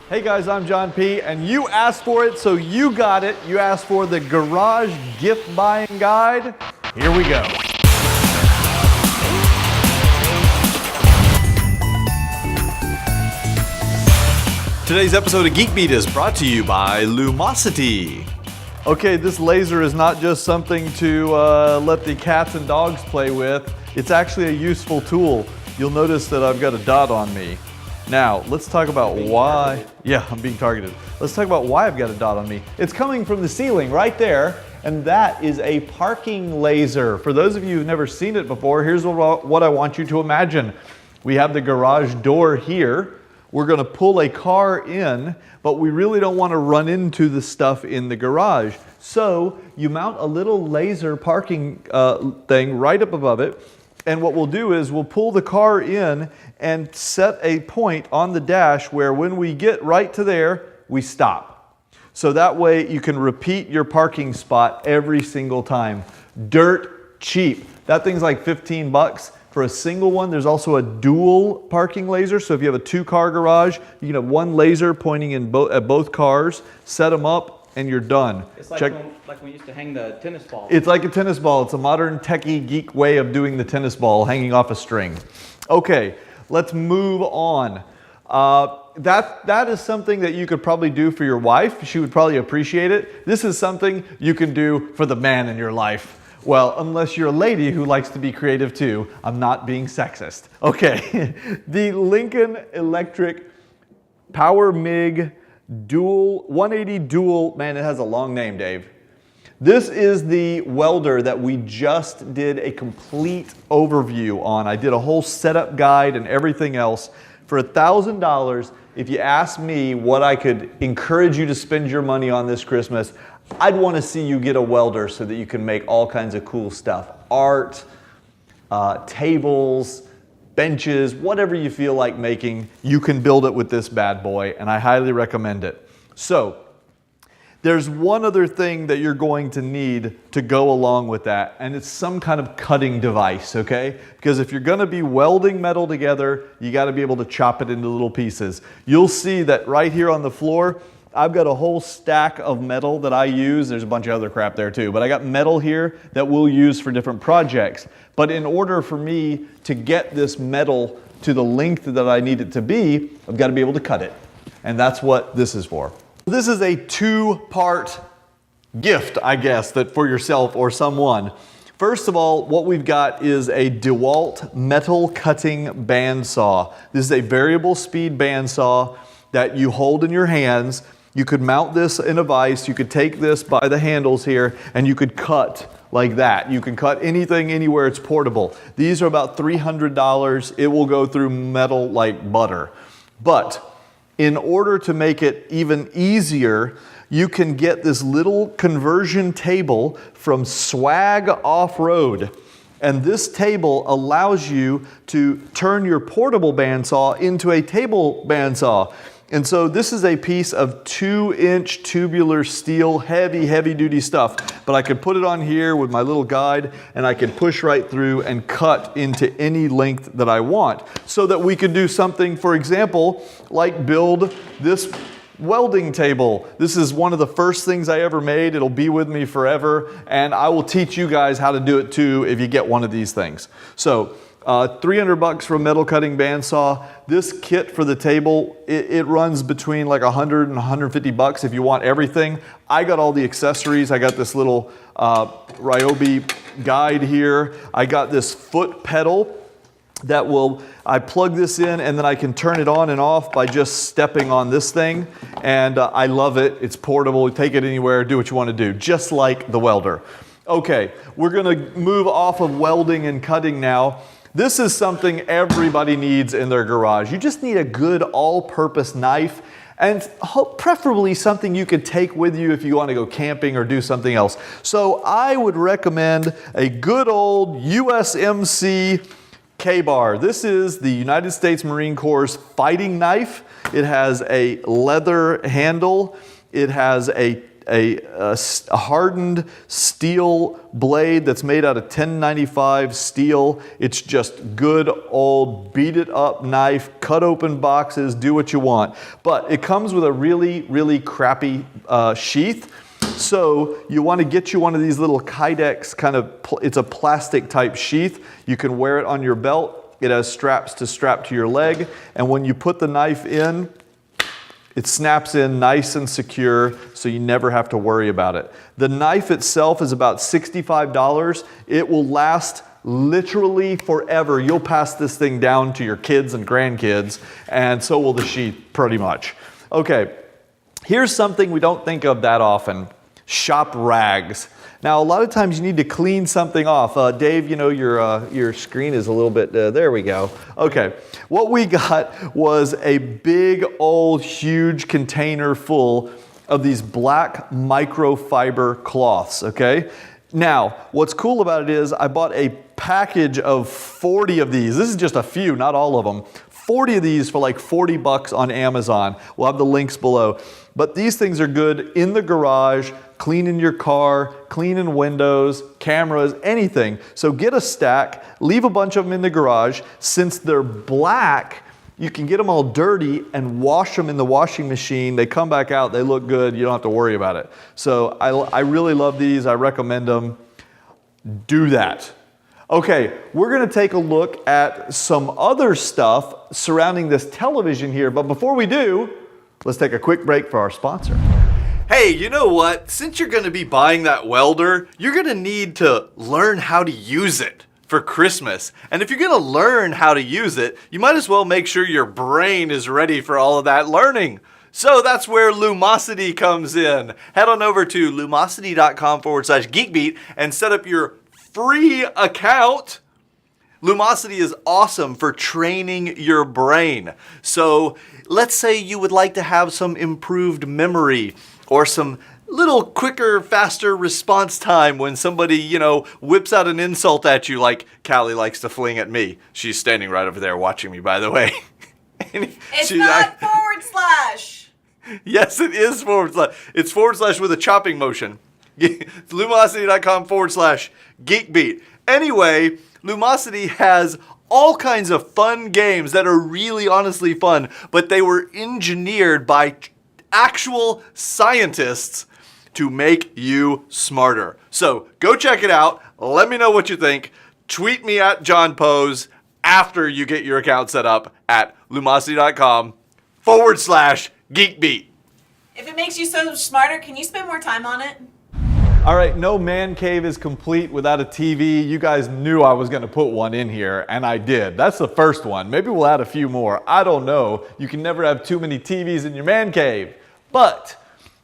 Hey guys, I'm John P, and you asked for it, so you got it. You asked for the garage gift buying guide. Here we go. Today's episode of Geek Beat is brought to you by Lumosity. Okay, this laser is not just something to let the cats and dogs play with. It's actually a useful tool. You'll notice that I've got a dot on me. Now, let's talk about why. Yeah, I'm being targeted. Let's talk about why I've got a dot on me. It's coming from the ceiling right there, and that is a parking laser. For those of you who've never seen it before, here's what I want you to imagine. We have the garage door here. We're going to pull a car in, but we really don't want to run into the stuff in the garage. So you mount a little laser parking thing right up above it. And what we'll do is we'll pull the car in and set a point on the dash where when we get right to there, we stop. So that way you can repeat your parking spot every single time. Dirt cheap. That thing's like 15 bucks for a single one. There's also a dual parking laser. So if you have a 2-car garage, you can have one laser pointing in at both cars, set them up, and you're done. It's like when we used to hang the tennis ball. It's like a tennis ball. It's a modern techie geek way of doing the tennis ball, hanging off a string. Okay, let's move on. That is something that you could probably do for your wife. She would probably appreciate it. This is something you can do for the man in your life. Well, unless you're a lady who likes to be creative too. I'm not being sexist. Okay, the Lincoln Electric Power MIG Dual 180 Dual, man, it has a long name, Dave. This is the welder that we just did a complete overview on. I did a whole setup guide and everything else. For $1,000, if you ask me what I could encourage you to spend your money on this Christmas, I'd want to see you get a welder so that you can make all kinds of cool stuff. Art, tables, benches, whatever you feel like making, you can build it with this bad boy, and I highly recommend it. So, there's one other thing that you're going to need to go along with that, and it's some kind of cutting device, okay? Because if you're gonna be welding metal together, you gotta be able to chop it into little pieces. You'll see that right here on the floor, I've got a whole stack of metal that I use. There's a bunch of other crap there too, but I got metal here that we'll use for different projects. But in order for me to get this metal to the length that I need it to be, I've got to be able to cut it. And that's what this is for. This is a 2-part gift, I guess, that for yourself or someone. First of all, what we've got is a DeWalt metal cutting bandsaw. This is a variable speed bandsaw that you hold in your hands. You could mount this in a vise. You could take this by the handles here and you could cut like that. You can cut anything anywhere. It's portable. These are about $300. It will go through metal like butter. But in order to make it even easier, you can get this little conversion table from Swag Off-Road. And this table allows you to turn your portable bandsaw into a table bandsaw. And so this is a piece of 2-inch tubular steel, heavy duty stuff. But I could put it on here with my little guide and I could push right through and cut into any length that I want. So that we could do something, for example, like build this welding table. This is one of the first things I ever made. It'll be with me forever. And I will teach you guys how to do it too if you get one of these things. So 300 bucks for a metal cutting bandsaw. This kit for the table, it runs between like 100 and 150 bucks if you want everything. I got all the accessories. I got this little Ryobi guide here. I got this foot pedal that I plug this in and then I can turn it on and off by just stepping on this thing. And I love it. It's portable. Take it anywhere, do what you want to do, just like the welder. Okay, we're gonna move off of welding and cutting now. This is something everybody needs in their garage. You just need a good all-purpose knife and preferably something you could take with you if you want to go camping or do something else. So I would recommend a good old USMC K-bar. This is the United States Marine Corps' fighting knife. It has a leather handle. It has a a hardened steel blade that's made out of 1095 steel. It's just good old beat it up knife, cut open boxes, do what you want. But it comes with a really, really crappy sheath. So you want to get you one of these little Kydex kind of, it's a plastic type sheath. You can wear it on your belt. It has straps to strap to your leg. And when you put the knife in, it snaps in nice and secure, so you never have to worry about it. The knife itself is about $65. It will last literally forever. You'll pass this thing down to your kids and grandkids, and so will the sheath pretty much. Okay, here's something we don't think of that often. Shop rags. Now, a lot of times you need to clean something off. Dave, you know, your screen is a little bit, there we go. Okay, what we got was a big, old, huge container full of these black microfiber cloths, okay? Now, what's cool about it is I bought a package of 40 of these. This is just a few, not all of them. 40 of these for like 40 bucks on Amazon. We'll have the links below. But these things are good in the garage, cleaning your car, cleaning windows, cameras, anything. So get a stack, leave a bunch of them in the garage. Since they're black, you can get them all dirty and wash them in the washing machine. They come back out, they look good, you don't have to worry about it. So I really love these, I recommend them. Do that. Okay, we're gonna take a look at some other stuff surrounding this television here, but before we do, let's take a quick break for our sponsor. Hey, you know what? Since you're gonna be buying that welder, you're gonna need to learn how to use it for Christmas. And if you're gonna learn how to use it, you might as well make sure your brain is ready for all of that learning. So that's where Lumosity comes in. Head on over to lumosity.com/GeekBeat and set up your free account. Lumosity is awesome for training your brain. So let's say you would like to have some improved memory or some little quicker, faster response time when somebody, you know, whips out an insult at you like Callie likes to fling at me. She's standing right over there watching me, by the way. It's not /. Yes, it is /. It's / with a chopping motion. Lumosity.com/GeekBeat. Anyway, Lumosity has all kinds of fun games that are really honestly fun, but they were engineered by actual scientists to make you smarter. So go check it out. Let me know what you think. Tweet me at John Pose after you get your account set up at lumosity.com/GeekBeat. If it makes you so smarter, can you spend more time on it? All right, no man cave is complete without a TV. You guys knew I was gonna put one in here, and I did. That's the first one. Maybe we'll add a few more. I don't know. You can never have too many TVs in your man cave. But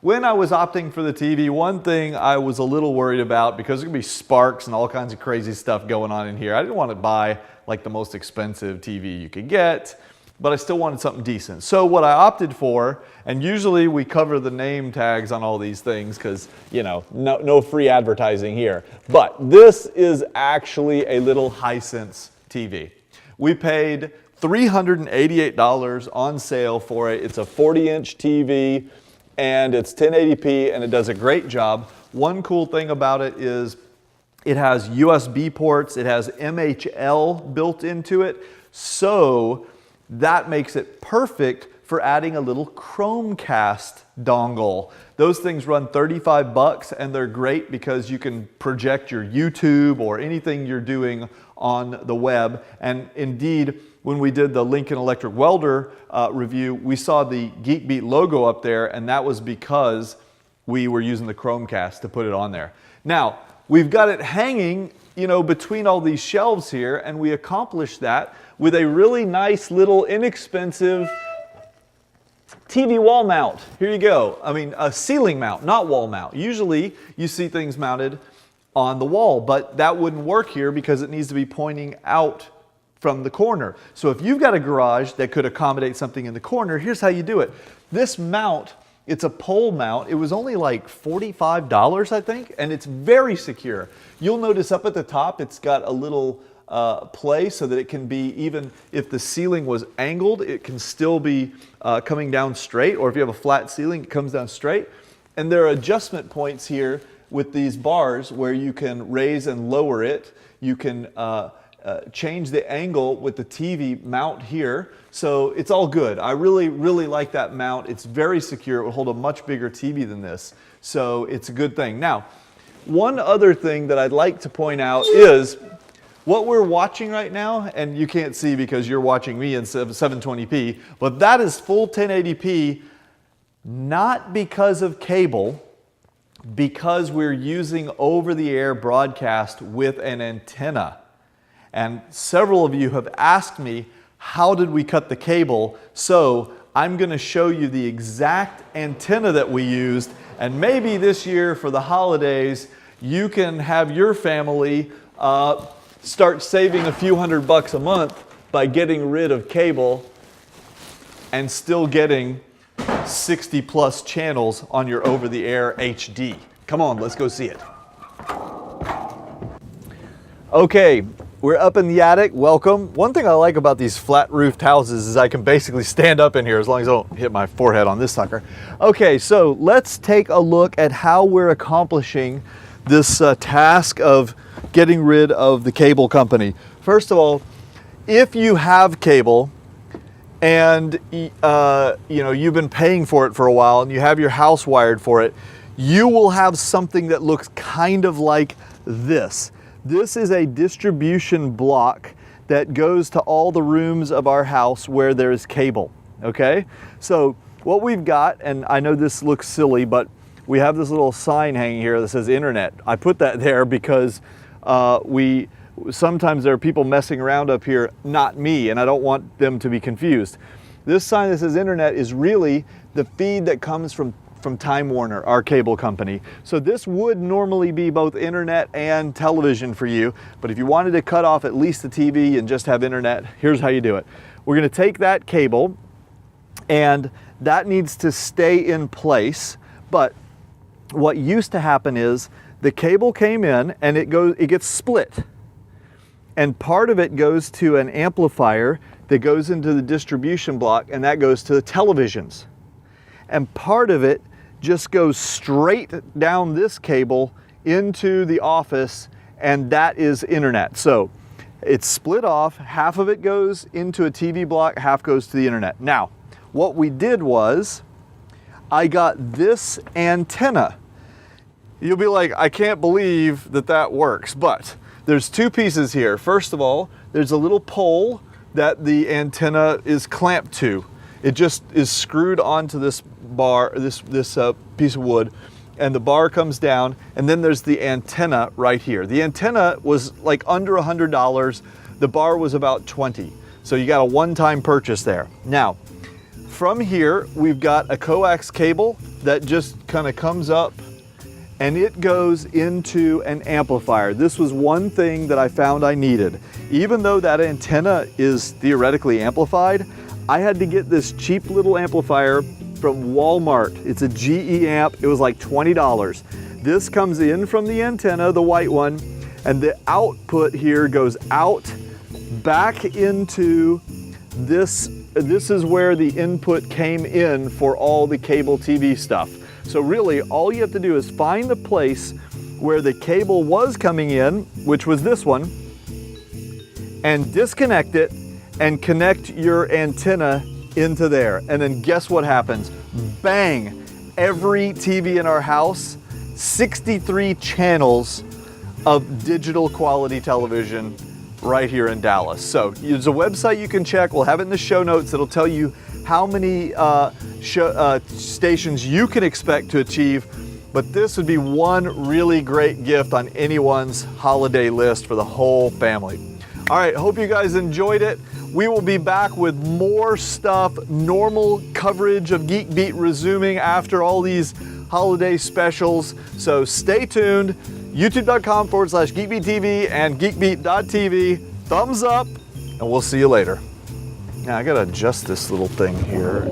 when I was opting for the TV, one thing I was a little worried about, because there's gonna be sparks and all kinds of crazy stuff going on in here. I didn't want to buy like the most expensive TV you could get, but I still wanted something decent. So what I opted for, and usually we cover the name tags on all these things because, you know, no free advertising here. But this is actually a little Hisense TV. We paid $388 on sale for it. It's a 40-inch TV and it's 1080p and it does a great job. One cool thing about it is it has USB ports, it has MHL built into it, so that makes it perfect for adding a little Chromecast dongle. Those things run 35 bucks and they're great because you can project your YouTube or anything you're doing on the web. And indeed, when we did the Lincoln Electric Welder review, we saw the GeekBeat logo up there, and that was because we were using the Chromecast to put it on there. Now, we've got it hanging, you know, between all these shelves here, and we accomplished that with a really nice little inexpensive TV wall mount. Here you go. I mean, a ceiling mount, not wall mount. Usually you see things mounted on the wall, but that wouldn't work here because it needs to be pointing out from the corner. So if you've got a garage that could accommodate something in the corner, here's how you do it. This mount, it's a pole mount. It was only like $45, I think, and it's very secure. You'll notice up at the top, it's got a little play so that it can be, even if the ceiling was angled, it can still be coming down straight, or if you have a flat ceiling, it comes down straight. And there are adjustment points here with these bars where you can raise and lower it. You can change the angle with the TV mount here. So it's all good. I really, really like that mount. It's very secure. It will hold a much bigger TV than this. So it's a good thing. Now, one other thing that I'd like to point out is what we're watching right now, and you can't see because you're watching me in 720p, but that is full 1080p, not because of cable, because we're using over-the-air broadcast with an antenna. And several of you have asked me, how did we cut the cable? So I'm going to show you the exact antenna that we used, and maybe this year for the holidays, you can have your family start saving a few $100 a month by getting rid of cable and still getting 60 plus channels on your over-the-air HD. Come on, let's go see it. Okay, we're up in the attic. Welcome. One thing I like about these flat roofed houses is I can basically stand up in here as long as I don't hit my forehead on this sucker. Okay, so let's take a look at how we're accomplishing this task of getting rid of the cable company. First of all, if you have cable and you've been paying for it for a while and you have your house wired for it, you will have something that looks kind of like this. This is a distribution block that goes to all the rooms of our house where there's cable, okay? So what we've got, and I know this looks silly, but we have this little sign hanging here that says internet. I put that there because sometimes there are people messing around up here, not me, and I don't want them to be confused. This sign that says internet is really the feed that comes from Time Warner, our cable company. So this would normally be both internet and television for you, but if you wanted to cut off at least the TV and just have internet, here's how you do it. We're going to take that cable, and that needs to stay in place, but what used to happen is the cable came in and it gets split, and part of it goes to an amplifier that goes into the distribution block, and that goes to the televisions, and part of it just goes straight down this cable into the office, and that is internet. So it's split off. Half of it goes into a TV block, half goes to the internet. Now, what we did was I got this antenna. You'll be like, I can't believe that that works, but there's two pieces here. First of all, there's a little pole that the antenna is clamped to. It just is screwed onto this bar, this piece of wood, and the bar comes down, and then there's the antenna right here. The antenna was like under $100. The bar was about 20. So you got a one-time purchase there. Now, from here, we've got a coax cable that just kind of comes up and it goes into an amplifier. This was one thing that I found I needed. Even though that antenna is theoretically amplified, I had to get this cheap little amplifier from Walmart. It's a GE amp. It was like $20. This comes in from the antenna, the white one, and the output here goes out back into this. This is where the input came in for all the cable TV stuff. So really, all you have to do is find the place where the cable was coming in, which was this one, and disconnect it and connect your antenna into there. And then guess what happens? Bang! Every TV in our house, 63 channels of digital quality television right here in Dallas. So there's a website you can check. We'll have it in the show notes. It'll tell you how many stations you can expect to achieve, but this would be one really great gift on anyone's holiday list for the whole family. All right, hope you guys enjoyed it. We will be back with more stuff, normal coverage of Geek Beat resuming after all these holiday specials. So stay tuned, youtube.com/GeekBeatTV and geekbeat.tv. Thumbs up, and we'll see you later. Now I gotta adjust this little thing here.